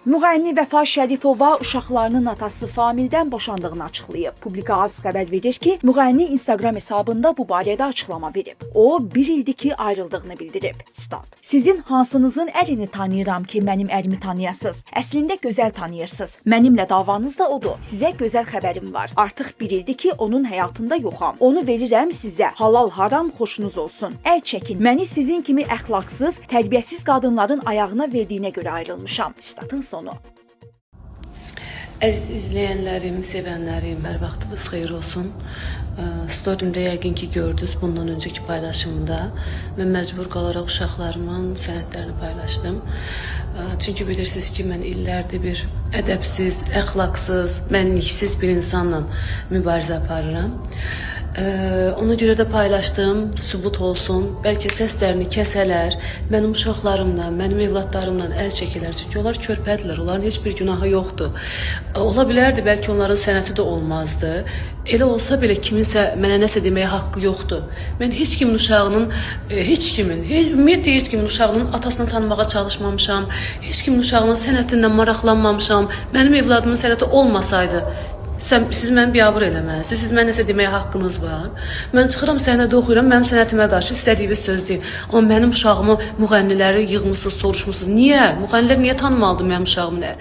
Müğənni Vəfa Şərifova uşaqlarının atası Famildən boşandığını açıqlayıb. Publikasiyası xəbər verir ki, müğənni Instagram hesabında bu barədə açıqlama verib. O, bir ildir ki, ayrıldığını bildirib. Stat. Sizin hansınızın ərini tanıyıram ki, mənim ərimi tanıyasınız. Əslində gözəl tanıyırsınız. Mənimlə davanız da odur. Sizə gözəl xəbərim var. Artıq bir ildir ki, onun həyatında yoxam. Onu verirəm sizə. Halal haram xoşunuz olsun. Əl çəkin. Məni sizin kimi əxlaqsız, tərbiyəsiz qadınların ayağına verdiyinə görə ayrılmışam. Statın sonu. Əziz izləyənlərim, sevənlərim, hər vaxtınız xeyir olsun. Storyimdə yəqin ki gördünüz bundan önceki paylaşımda və məcbur qalaraq uşaqlarımın sənədlərini paylaşdım. Çünki bilirsiniz ki, mən illərdir bir ədəbsiz, əxlaqsız, mənliksiz bir insanla mübarizə aparıram. Ona görə də paylaşdım, sübut olsun. Bəlkə səslərini kəsələr, mənim uşaqlarımla, mənim evladlarımla əl çəkilər. Çünki onlar körpədirlər, onların heç bir günahı yoxdur. Ola bilərdi, bəlkə onların sənəti də olmazdı. Elə olsa belə kiminsə mənə nəsə deməyə haqqı yoxdur. Mən heç kimin uşağının, ümumiyyətlə heç kimin uşağının atasını tanımağa çalışmamışam. Heç kimin uşağının sənətindən maraqlanmamışam. Mənim evladımın sənəti olmasaydı, siz məni biabır eləməlisiniz, siz mənə nəsə deməyə haqqınız var. Mən çıxıram səhnədə oxuyuram, mənim sənətimə qarşı istədiyiniz söz deyin. Amma mənim uşağımı müğənniləri yığmısınız, soruşmusunuz. Niyə? Müğənnilər niyə tanımalıdır mənim uşağımı?